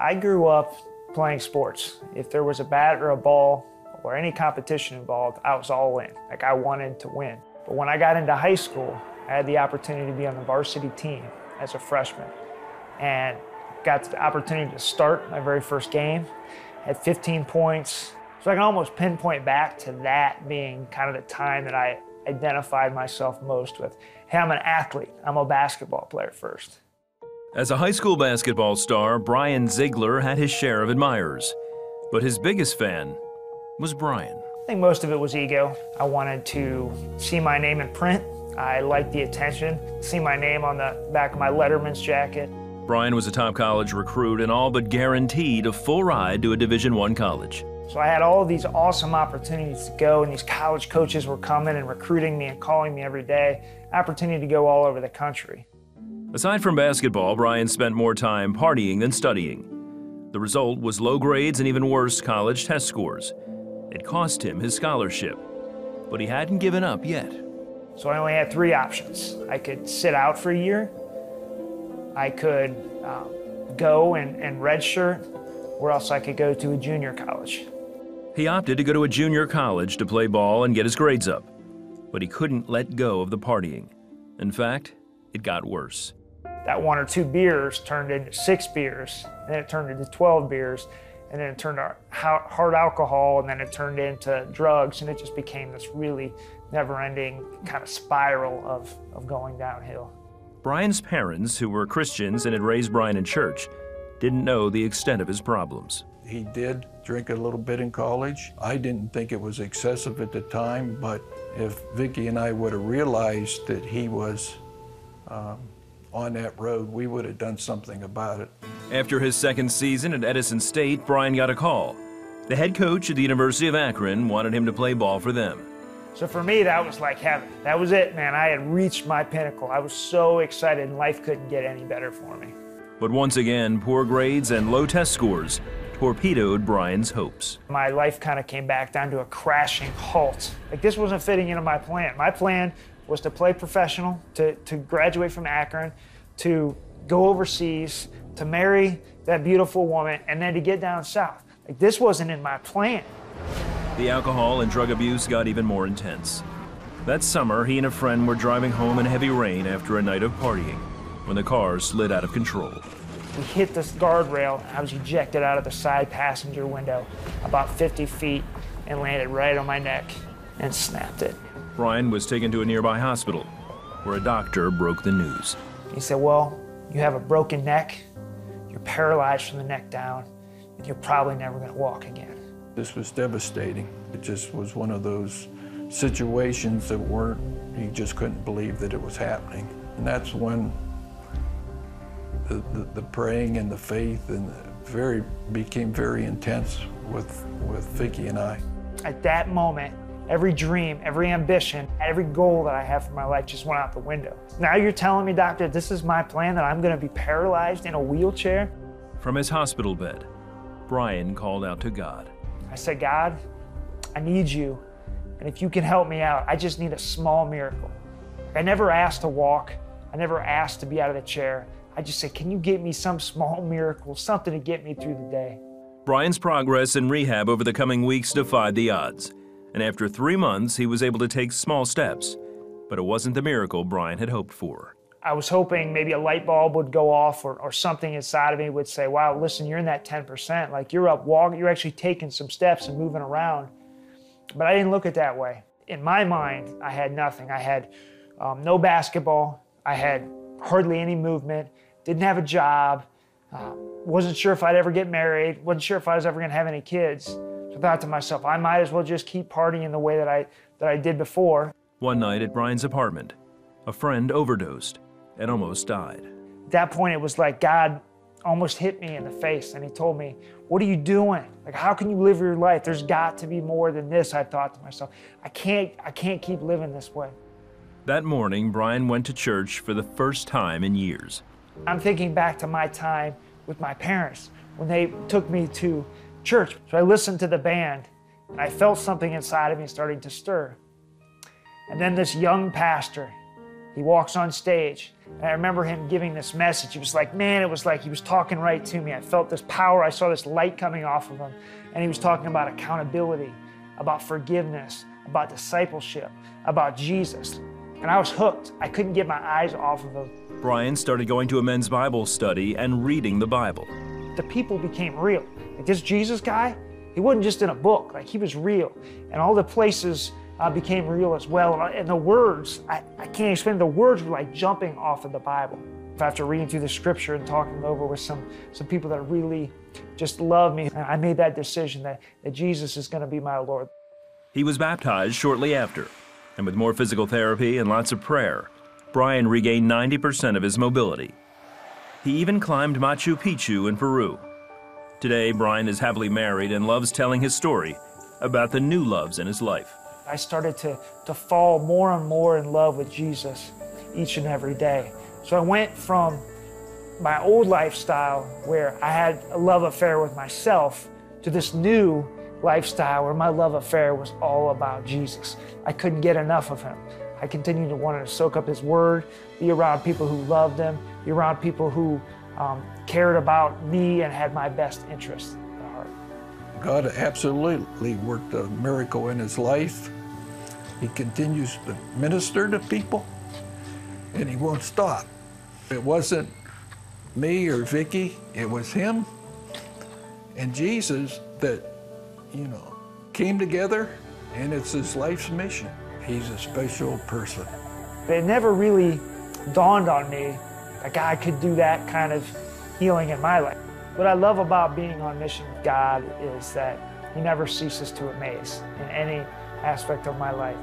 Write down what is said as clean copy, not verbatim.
I grew up playing sports. If there was a bat or a ball or any competition involved, I was all in. Like, I wanted to win. But when I got into high school, I had the opportunity to be on the varsity team as a freshman and got the opportunity to start my very first game, had 15 points. So I can almost pinpoint back to that being kind of the time that I identified myself most with. Hey, I'm an athlete. I'm a basketball player first. As a high school basketball star, Brian Ziegler had his share of admirers. But his biggest fan was Brian. I think most of it was ego. I wanted to see my name in print. I liked the attention, see my name on the back of my Letterman's jacket. Brian was a top college recruit and all but guaranteed a full ride to a Division I college. So I had all of these awesome opportunities to go, and these college coaches were coming and recruiting me and calling me every day. Opportunity to go all over the country. Aside from basketball, Brian spent more time partying than studying. The result was low grades and even worse college test scores. It cost him his scholarship, but he hadn't given up yet. So I only had three options. I could sit out for a year, I could go and redshirt, or else I could go to a junior college. He opted to go to a junior college to play ball and get his grades up, but he couldn't let go of the partying. In fact, it got worse. That 1 or 2 beers turned into 6 beers, and then it turned into 12 beers, and then it turned to hard alcohol, and then it turned into drugs, and it just became this really never-ending kind of spiral of going downhill. Brian's parents, who were Christians and had raised Brian in church, didn't know the extent of his problems. He did drink a little bit in college. I didn't think it was excessive at the time, but if Vicki and I would have realized that he was on that road, we would have done something about it. After his second season at Edison State, Brian got a call. The head coach at the University of Akron wanted him to play ball for them. So for me, that was like heaven. That was it, man. I had reached my pinnacle. I was so excited, and life couldn't get any better for me. But once again, poor grades and low test scores torpedoed Brian's hopes. My life kind of came back down to a crashing halt. Like, this wasn't fitting into my plan. My plan was to play professional, to graduate from Akron, to go overseas, to marry that beautiful woman, and then to get down south. Like, this wasn't in my plan. The alcohol and drug abuse got even more intense. That summer, he and a friend were driving home in heavy rain after a night of partying when the car slid out of control. We hit this guardrail. I was ejected out of the side passenger window about 50 feet and landed right on my neck and snapped it. Brian was taken to a nearby hospital where a doctor broke the news. He said, well, you have a broken neck, you're paralyzed from the neck down, and you're probably never going to walk again. This was devastating. It just was one of those situations that you just couldn't believe that it was happening. And that's when the praying and the faith and became very intense with Vicki and I. At that moment, every dream, every ambition, every goal that I have for my life just went out the window. Now you're telling me, doctor, this is my plan, that I'm going to be paralyzed in a wheelchair? From his hospital bed, Brian called out to God. I said, God, I need you, and if you can help me out, I just need a small miracle. I never asked to walk. I never asked to be out of the chair. I just said, can you get me some small miracle, something to get me through the day? Brian's progress in rehab over the coming weeks defied the odds. And after 3 months, he was able to take small steps. But it wasn't the miracle Brian had hoped for. I was hoping maybe a light bulb would go off or something inside of me would say, wow, listen, you're in that 10%. Like, you're up walking, you're actually taking some steps and moving around. But I didn't look at it that way. In my mind, I had nothing. I had no basketball. I had hardly any movement, didn't have a job, wasn't sure if I'd ever get married, wasn't sure if I was ever going to have any kids. So I thought to myself, I might as well just keep partying the way that I did before. One night at Brian's apartment, a friend overdosed and almost died. At that point, it was like God almost hit me in the face, and he told me, what are you doing? Like, how can you live your life? There's got to be more than this, I thought to myself. I can't keep living this way. That morning, Brian went to church for the first time in years. I'm thinking back to my time with my parents when they took me to church. So I listened to the band, and I felt something inside of me starting to stir. And then this young pastor He walks on stage, and I remember him giving this message. It was like, man, it was like he was talking right to me. I felt this power. I saw this light coming off of him, and he was talking about accountability, about forgiveness, about discipleship, about Jesus. And I was hooked. I couldn't get my eyes off of him. Brian started going to a men's Bible study and reading the Bible. The people became real. Like this Jesus guy, he wasn't just in a book, like he was real. And all the places became real as well. And the words, I can't explain, the words were like jumping off of the Bible. After reading through the scripture and talking it over with some people that really just love me, I made that decision that Jesus is going to be my Lord. He was baptized shortly after, and with more physical therapy and lots of prayer, Brian regained 90% of his mobility. He even climbed Machu Picchu in Peru. Today, Brian is happily married and loves telling his story about the new loves in his life. I started to fall more and more in love with Jesus each and every day. So I went from my old lifestyle where I had a love affair with myself to this new lifestyle where my love affair was all about Jesus. I couldn't get enough of him. I continued to want to soak up his word, be around people who loved him, be around people who cared about me and had my best interests at heart. God absolutely worked a miracle in his life. He continues to minister to people, and he won't stop. It wasn't me or Vicky, it was him and Jesus that, came together, and it's his life's mission. He's a special person. It never really dawned on me that God could do that kind of healing in my life. What I love about being on mission with God is that he never ceases to amaze in any aspect of my life.